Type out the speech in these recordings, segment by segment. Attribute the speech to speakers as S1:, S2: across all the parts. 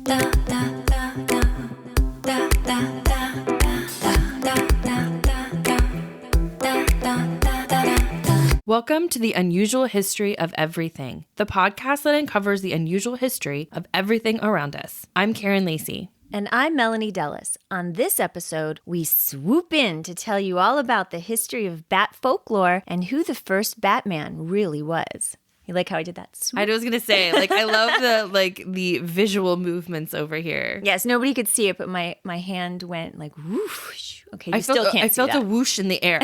S1: Welcome to The Unusual History of Everything, the podcast that uncovers the unusual history of everything around us. I'm Karen Lacey.
S2: And I'm Melanie Dellis. On this episode, we swoop in to tell you all about the history of bat folklore and who the first Batman really was. You like how I did that? Swoop.
S1: I was going to say, I love the visual movements over here.
S2: Yes, nobody could see it, but my hand went like whoosh. Okay, you still can't see that.
S1: I felt a whoosh in the air.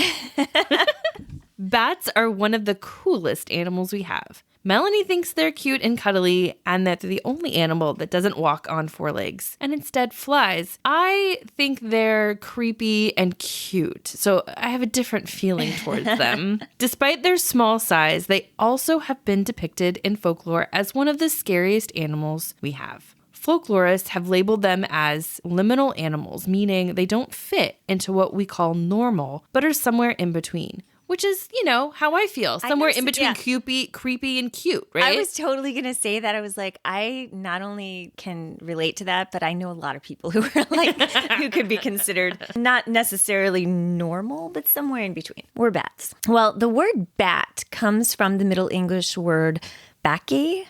S1: Bats are one of the coolest animals we have. Melanie thinks they're cute and cuddly and that they're the only animal that doesn't walk on four legs and instead flies. I think they're creepy and cute, so I have a different feeling towards them. Despite their small size, they also have been depicted in folklore as one of the scariest animals we have. Folklorists have labeled them as liminal animals, meaning they don't fit into what we call normal, but are somewhere in between. Which is, how I feel. Somewhere in between creepy and cute, right?
S2: I was totally going to say that. I was like, I not only can relate to that, but I know a lot of people who are who could be considered not necessarily normal, but somewhere in between. We're bats. Well, the word bat comes from the Middle English word Bake,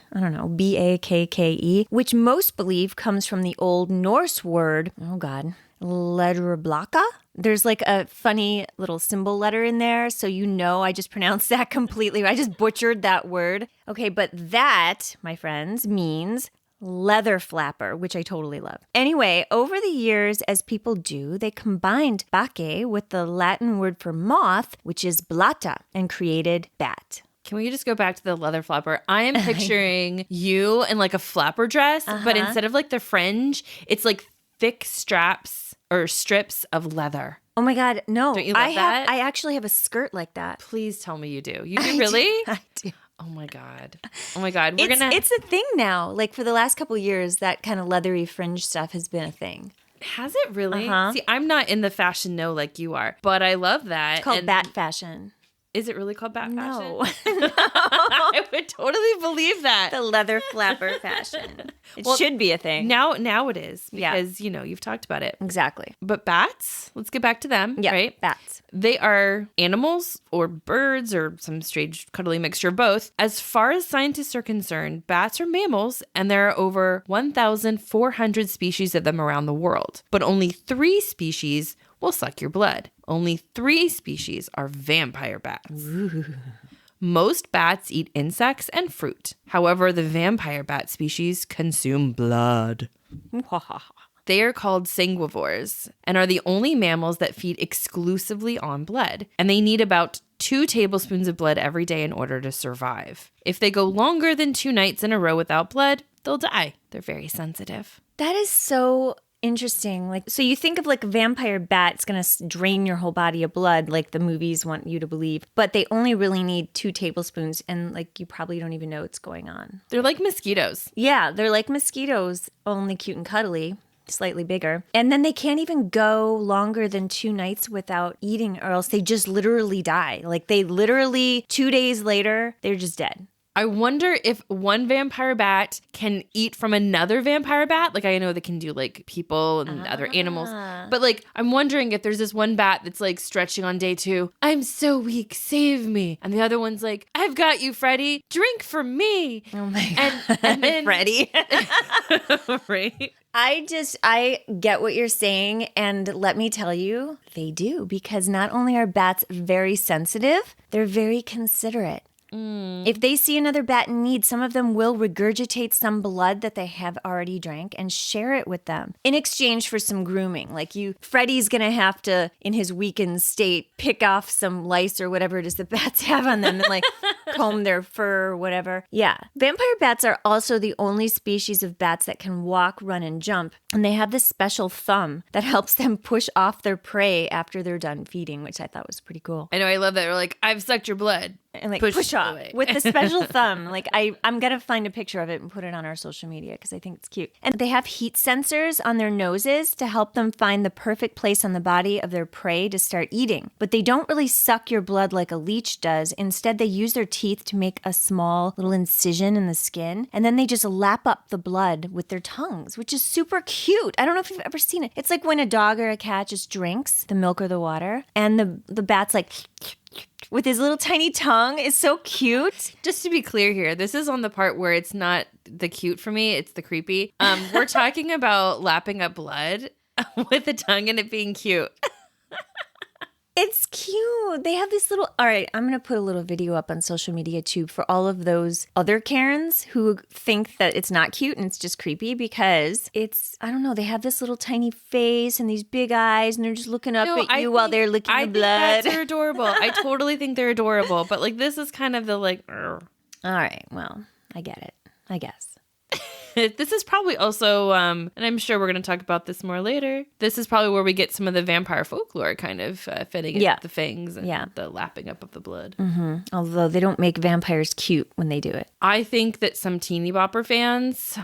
S2: B-A-K-K-E, which most believe comes from the Old Norse word, Ledrablaka. There's a funny little symbol letter in there, so I just pronounced that completely. I just butchered that word. Okay, but that, my friends, means leather flapper, which I totally love. Anyway, over the years, as people do, they combined bake with the Latin word for moth, which is blata, and created bat.
S1: Can we just go back to the leather flapper? I am picturing you in a flapper dress, but instead of the fringe, it's thick straps or strips of leather.
S2: Oh my God, no.
S1: Don't you love that?
S2: I actually have a skirt like that.
S1: Please tell me you do. You do really?
S2: I do.
S1: Oh my God. We're
S2: It's a thing now. For the last couple of years, that kind of leathery fringe stuff has been a thing.
S1: Has it really? See, I'm not in the fashion know like you are, but I love that.
S2: It's called bat fashion.
S1: Is it really called bat fashion?
S2: No.
S1: I would totally believe that.
S2: The leather flapper fashion. It should be a thing.
S1: Now it is because, you've talked about it.
S2: Exactly.
S1: But bats, let's get back to them, right?
S2: Bats.
S1: They are animals or birds or some strange cuddly mixture of both. As far as scientists are concerned, bats are mammals and there are over 1,400 species of them around the world. But only 3 species will suck your blood. Only 3 species are vampire bats.
S2: Ooh.
S1: Most bats eat insects and fruit. However, the vampire bat species consume blood. They are called sanguivores and are the only mammals that feed exclusively on blood. And they need about 2 tablespoons of blood every day in order to survive. If they go longer than 2 nights in a row without blood, they'll die. They're very sensitive.
S2: That is so interesting. So you think of a vampire bat, it's going to drain your whole body of blood like the movies want you to believe, but they only really need 2 tablespoons and you probably don't even know what's going on.
S1: They're like mosquitoes.
S2: Yeah, they're like mosquitoes, only cute and cuddly, slightly bigger. And then they can't even go longer than 2 nights without eating or else they just literally die. They literally 2 days later, they're just dead.
S1: I wonder if one vampire bat can eat from another vampire bat. I know they can do people and other animals. But I'm wondering if there's this one bat that's stretching on day 2. I'm so weak, save me. And the other one's like, I've got you, Freddy. Drink for me.
S2: Oh my God.
S1: And then
S2: Freddy.
S1: Right?
S2: I get what you're saying. And let me tell you, they do. Because not only are bats very sensitive, they're very considerate. If they see another bat in need, some of them will regurgitate some blood that they have already drank and share it with them in exchange for some grooming. Freddy's going to have to, in his weakened state, pick off some lice or whatever it is the bats have on them and comb their fur or whatever. Yeah. Vampire bats are also the only species of bats that can walk, run, and jump. And they have this special thumb that helps them push off their prey after they're done feeding, which I thought was pretty cool.
S1: I know, I love that. They're like, I've sucked your blood.
S2: and like
S1: Push
S2: push off
S1: away.
S2: with the special thumb. Like I'm going to find a picture of it and put it on our social media because I think it's cute. And they have heat sensors on their noses to help them find the perfect place on the body of their prey to start eating. But they don't really suck your blood like a leech does. Instead, they use their teeth to make a small little incision in the skin. And then they just lap up the blood with their tongues, which is super cute. I don't know if you've ever seen it. It's like when a dog or a cat just drinks the milk or the water. And the bat's like... with his little tiny tongue is so cute.
S1: Just to be clear here, this is on the part where it's not the cute for me, it's the creepy. We're talking about lapping up blood with the tongue and it being cute.
S2: It's cute. They have this little... All right, I'm going to put a little video up on social media too for all of those other Karens who think that it's not cute and it's just creepy because it's... I don't know. They have this little tiny face and these big eyes and they're just looking up at you while they're licking the blood.
S1: I think they're adorable. I totally think they're adorable. But like this is kind of the like...
S2: All right. Well, I get it. I guess.
S1: This is probably also, and I'm sure we're going to talk about this more later, this is probably where we get some of the vampire folklore kind of fitting in with the fangs and the lapping up of the blood.
S2: Mm-hmm. Although they don't make vampires cute when they do it.
S1: I think that some teeny bopper fans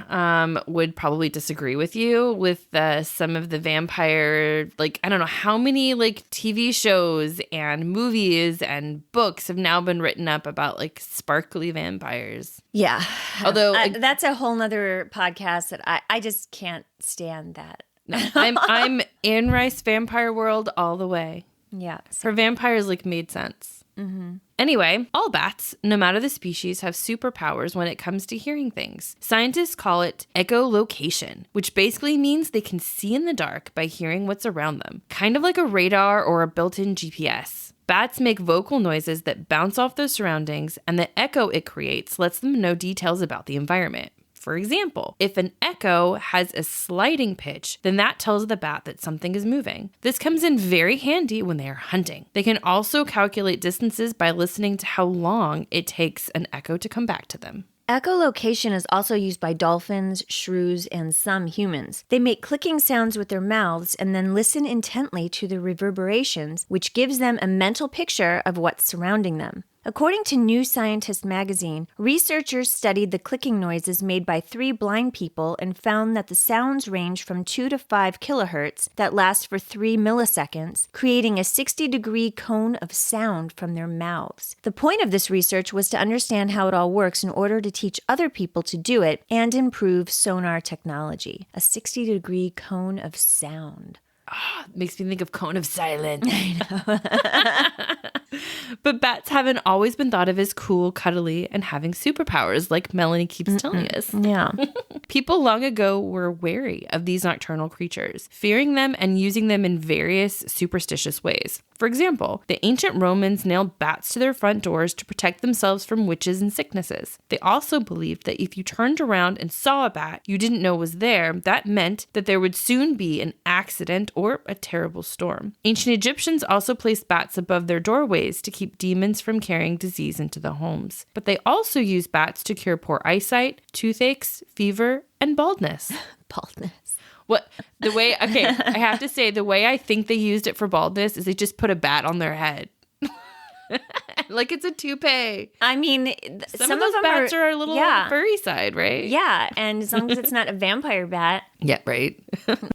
S1: would probably disagree with you with some of the vampire, like, I don't know how many like TV shows and movies and books have now been written up about like sparkly vampires.
S2: Yeah.
S1: Although
S2: that's a whole nother podcast that I just can't stand that.
S1: No, I'm in Rice vampire world all the way.
S2: Yeah.
S1: For vampires, like, made sense. Mm-hmm. Anyway, all bats, no matter the species, have superpowers when it comes to hearing things. Scientists call it echolocation, which basically means they can see in the dark by hearing what's around them, kind of like a radar or a built-in GPS. Bats make vocal noises that bounce off their surroundings, and the echo it creates lets them know details about the environment. For example, if an echo has a sliding pitch, then that tells the bat that something is moving. This comes in very handy when they are hunting. They can also calculate distances by listening to how long it takes an echo to come back to them.
S2: Echolocation is also used by dolphins, shrews, and some humans. They make clicking sounds with their mouths and then listen intently to the reverberations, which gives them a mental picture of what's surrounding them. According to New Scientist magazine, researchers studied the clicking noises made by 3 blind people and found that the sounds range from 2 to 5 kilohertz that last for 3 milliseconds, creating a 60-degree cone of sound from their mouths. The point of this research was to understand how it all works in order to teach other people to do it and improve sonar technology. A 60-degree cone of sound.
S1: Oh, it makes me think of Cone of Silence. I know. But bats haven't always been thought of as cool, cuddly, and having superpowers like Melanie keeps telling us.
S2: Yeah.
S1: People long ago were wary of these nocturnal creatures, fearing them and using them in various superstitious ways. For example, the ancient Romans nailed bats to their front doors to protect themselves from witches and sicknesses. They also believed that if you turned around and saw a bat you didn't know was there, that meant that there would soon be an accident or a terrible storm. Ancient Egyptians also placed bats above their doorways to keep demons from carrying disease into the homes. But they also used bats to cure poor eyesight, toothaches, fever, and baldness.
S2: Baldness.
S1: What the way, okay, I have to say, the way I think they used it for baldness is they just put a bat on their head. Like it's a toupee.
S2: I mean,
S1: some of those bats are a little furry side, right?
S2: Yeah, and as long as it's not a vampire bat.
S1: Yeah, right.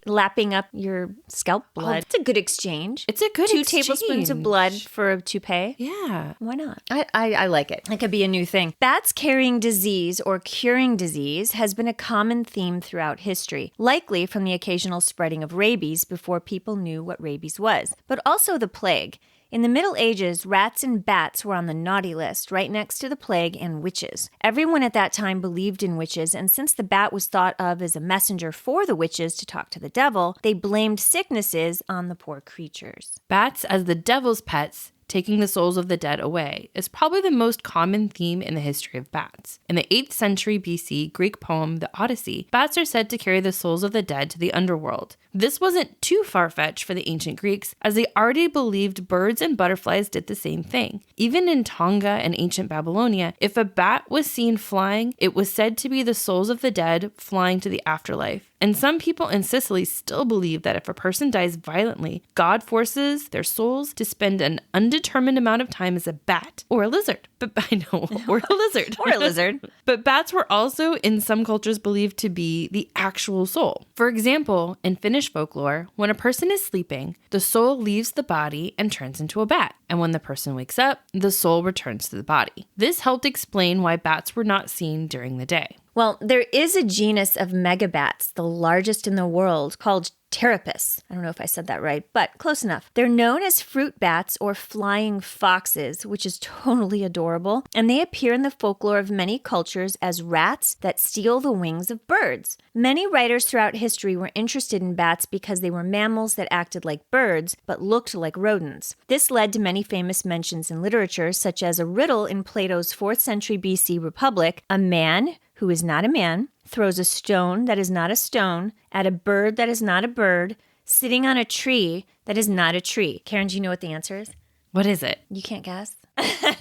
S2: Lapping up your scalp blood. It's a good exchange.
S1: It's a good
S2: 2
S1: exchange.
S2: tablespoons of blood for a toupee.
S1: Yeah.
S2: Why not? I like it. It could be a new thing. Bats carrying disease or curing disease has been a common theme throughout history, likely from the occasional spreading of rabies before people knew what rabies was, but also the plague. In the Middle Ages, rats and bats were on the naughty list, right next to the plague and witches. Everyone at that time believed in witches, and since the bat was thought of as a messenger for the witches to talk to the devil, they blamed sicknesses on the poor creatures.
S1: Bats as the devil's pets, taking the souls of the dead away, is probably the most common theme in the history of bats. In the 8th century BC Greek poem, The Odyssey, bats are said to carry the souls of the dead to the underworld. This wasn't too far-fetched for the ancient Greeks, as they already believed birds and butterflies did the same thing. Even in Tonga and ancient Babylonia, if a bat was seen flying, it was said to be the souls of the dead flying to the afterlife. And some people in Sicily still believe that if a person dies violently, God forces their souls to spend an undetermined amount of time as a bat or a lizard But I know, or a lizard.
S2: Or a lizard.
S1: But bats were also, in some cultures, believed to be the actual soul. For example, in Finnish folklore, when a person is sleeping, the soul leaves the body and turns into a bat. And when the person wakes up, the soul returns to the body. This helped explain why bats were not seen during the day.
S2: Well, there is a genus of megabats, the largest in the world, called Pteropus. I don't know if I said that right, but close enough. They're known as fruit bats or flying foxes, which is totally adorable. And they appear in the folklore of many cultures as rats that steal the wings of birds. Many writers throughout history were interested in bats because they were mammals that acted like birds, but looked like rodents. This led to many famous mentions in literature, such as a riddle in Plato's 4th century BC Republic, a man who is not a man, throws a stone that is not a stone at a bird that is not a bird, sitting on a tree that is not a tree. Karen, do you know what the answer is?
S1: What is it?
S2: You can't guess? Don't look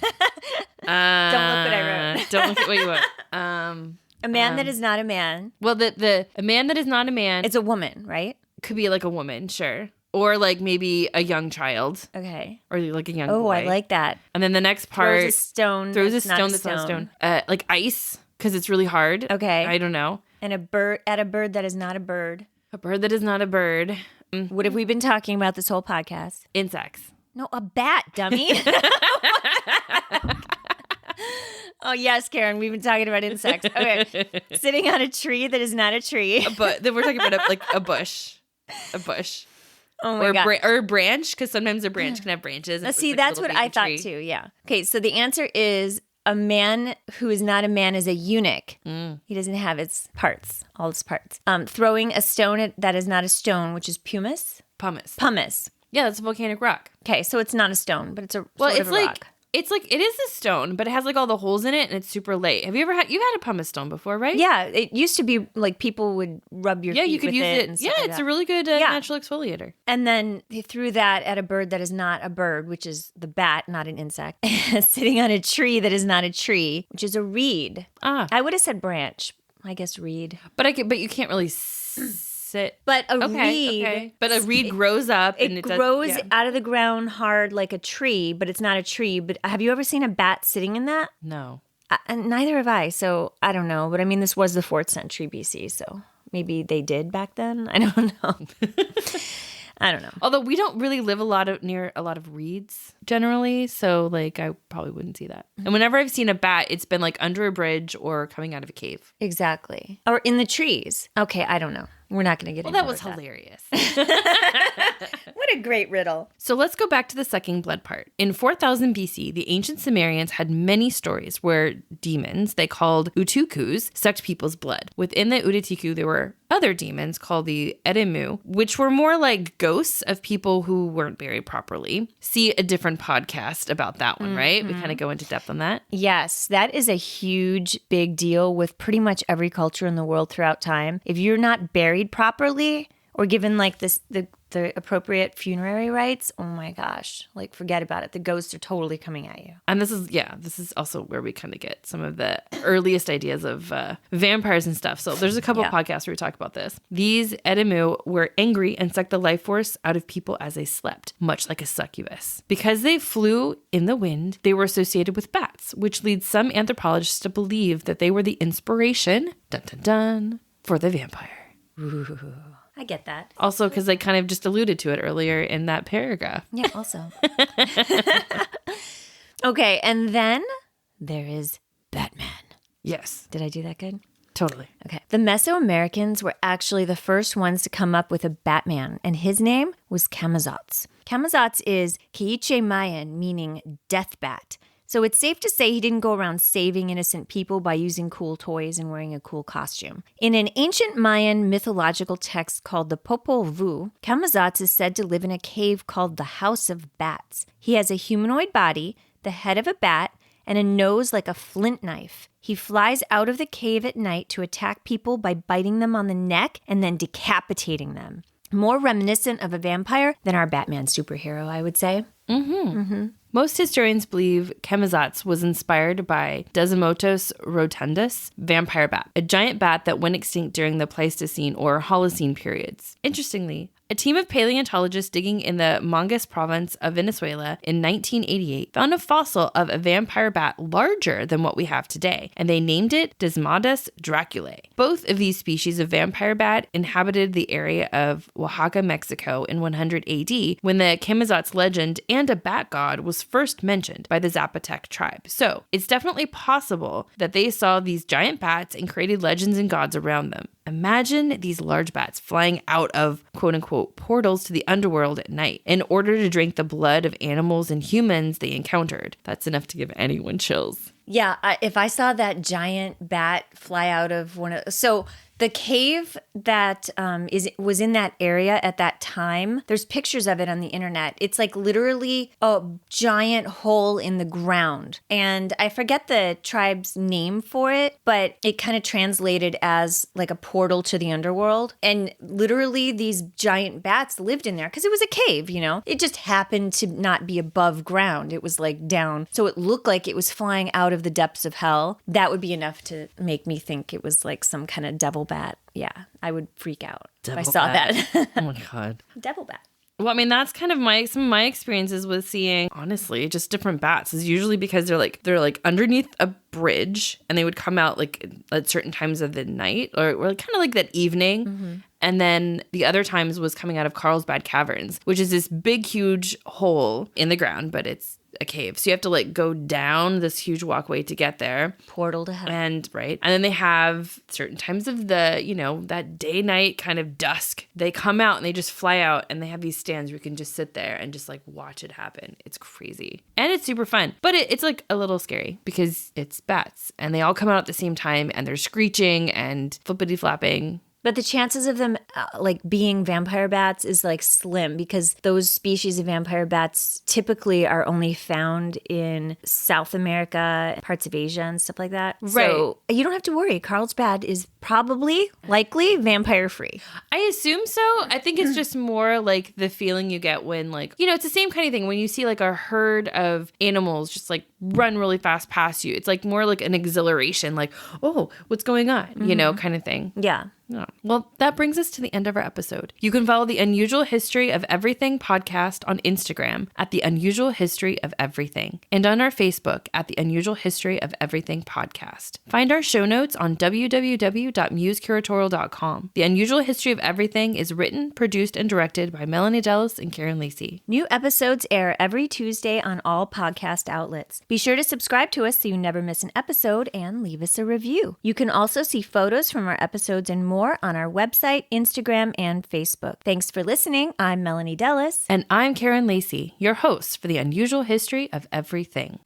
S2: what I wrote.
S1: Don't look at what you wrote.
S2: A man that is not a man.
S1: Well, a man that is not a man.
S2: It's a woman, right?
S1: Could be like a woman, sure. Or like maybe a young child.
S2: Okay.
S1: Or like a young
S2: boy.
S1: boy.
S2: I like that.
S1: And then the next part.
S2: Throws a stone
S1: that's not a stone. Like ice, because it's really hard.
S2: Okay.
S1: I don't know.
S2: And a bird that is not a bird.
S1: A bird that is not a bird.
S2: What have we been talking about this whole podcast?
S1: Insects.
S2: No, a bat, dummy. Oh, yes, Karen, we've been talking about insects. Okay. Sitting on a tree that is not a tree.
S1: But then we're talking about a bush. A bush.
S2: Oh my God.
S1: Or a branch, because sometimes a branch can have branches.
S2: Now, see, that's what I thought too, yeah. Okay, so the answer is a man who is not a man is a eunuch. He doesn't have its parts, all its parts. Throwing a stone that is not a stone, which is pumice. Pumice.
S1: Yeah, that's a volcanic rock.
S2: Okay, so it's not a stone, but it's a sort of a rock.
S1: It's like, it is a stone, but it has like all the holes in it and it's super light. Have you had a pumice stone before, right?
S2: Yeah, it used to be like people would rub your feet
S1: you could
S2: with
S1: use it.
S2: And
S1: yeah,
S2: like
S1: it's
S2: that.
S1: a really good natural exfoliator.
S2: And then they threw that at a bird that is not a bird, which is the bat, not an insect, sitting on a tree that is not a tree, which is a reed. I would have said branch. I guess reed.
S1: But you can't really sit.
S2: But a reed.
S1: Okay. But a reed grows up.
S2: It grows out of the ground hard like a tree, but it's not a tree. But have you ever seen a bat sitting in that?
S1: No.
S2: And neither have I. So I don't know. But I mean, this was the 4th century BC. So maybe they did back then. I don't know. I don't know.
S1: Although we don't really live near a lot of reeds generally, so like I probably wouldn't see that. And whenever I've seen a bat, it's been like under a bridge or coming out of a cave.
S2: Exactly. Or in the trees. Okay, I don't know. We're not going to get into
S1: that was hilarious.
S2: What a great riddle.
S1: So let's go back to the sucking blood part. In 4000 BC, the ancient Sumerians had many stories where demons, they called utukus, sucked people's blood. Within the ututiku, there were other demons called the edemu, which were more like ghosts of people who weren't buried properly. See a different podcast about that one, right? We kind of go into depth on that.
S2: Yes, that is a huge, big deal with pretty much every culture in the world throughout time. If you're not buried properly or given like the appropriate funerary rites, oh my gosh, like forget about it. The ghosts are totally coming at you.
S1: And this is also where we kind of get some of the earliest ideas of vampires and stuff. So there's a couple podcasts where we talk about this. These edemu were angry and sucked the life force out of people as they slept, much like a succubus. Because they flew in the wind, they were associated with bats, which leads some anthropologists to believe that they were the inspiration, dun dun dun, for the vampire.
S2: Ooh. I get that.
S1: Also, because they kind of just alluded to it earlier in that paragraph.
S2: Yeah, also. Okay, and then there is Batman.
S1: Yes.
S2: Did I do that good?
S1: Totally.
S2: Okay. The Mesoamericans were actually the first ones to come up with a Batman, and his name was Camazotz. Camazotz is Keiche Mayan, meaning death bat. So it's safe to say he didn't go around saving innocent people by using cool toys and wearing a cool costume. In an ancient Mayan mythological text called the Popol Vuh, Camazotz is said to live in a cave called the House of Bats. He has a humanoid body, the head of a bat, and a nose like a flint knife. He flies out of the cave at night to attack people by biting them on the neck and then decapitating them. More reminiscent of a vampire than our Batman superhero, I would say.
S1: Most historians believe Camazotz was inspired by Desimotos rotundus vampire bat, a giant bat that went extinct during the Pleistocene or Holocene periods. Interestingly, A team of paleontologists digging in the Mangas province of Venezuela in 1988 found a fossil of a vampire bat larger than what we have today, and they named it Desmadas draculae. Both of these species of vampire bat inhabited the area of Oaxaca, Mexico in 100 AD when the Camazotz legend and a bat god was first mentioned by the Zapotec tribe. So it's definitely possible that they saw these giant bats and created legends and gods around them. Imagine these large bats flying out of quote-unquote portals to the underworld at night in order to drink the blood of animals and humans they encountered. That's enough to give anyone chills.
S2: Yeah, if I saw that giant bat fly out of one of... So the cave that was in that area at that time, there's pictures of it on the internet. It's like literally a giant hole in the ground. And I forget the tribe's name for it, but it kind of translated as like a portal to the underworld. And literally these giant bats lived in there because it was a cave, you know? It just happened to not be above ground. It was like down. So it looked like it was flying out of the depths of hell. That would be enough to make me think it was like some kind of devil bat. Yeah, I would freak out if I saw that.
S1: Oh my God.
S2: Devil bat.
S1: Well, I mean, that's kind of some of my experiences with seeing, honestly, just different bats is usually because they're like underneath a bridge and they would come out like at certain times of the night or kind of like that evening. Mm-hmm. And then the other times was coming out of Carlsbad Caverns, which is this big, huge hole in the ground, but it's a cave. So you have to like go down this huge walkway to get there.
S2: Portal to heaven.
S1: And then they have certain times of the, that day night kind of dusk. They come out and they just fly out and they have these stands where you can just sit there and just like watch it happen. It's crazy. And it's super fun. But it's like a little scary because it's bats and they all come out at the same time and they're screeching and flippity flapping.
S2: But the chances of them like being vampire bats is like slim because those species of vampire bats typically are only found in South America, parts of Asia and stuff like that.
S1: Right.
S2: So you don't have to worry. Carlsbad is likely vampire free.
S1: I assume so. I think it's just more like the feeling you get when like, it's the same kind of thing when you see like a herd of animals just like run really fast past you. It's like more like an exhilaration, like, oh, what's going on? Kind of thing.
S2: Yeah.
S1: Yeah. Well, that brings us to the end of our episode. You can follow the Unusual History of Everything podcast on Instagram at The Unusual History of Everything and on our Facebook at The Unusual History of Everything podcast. Find our show notes on www.musecuratorial.com. The Unusual History of Everything is written, produced, and directed by Melanie Dellis and Karen Lacey.
S2: New episodes air every Tuesday on all podcast outlets. Be sure to subscribe to us so you never miss an episode and leave us a review. You can also see photos from our episodes and more on our website, Instagram, and Facebook. Thanks for listening. I'm Melanie Dellis.
S1: And I'm Karen Lacey, your host for The Unusual History of Everything.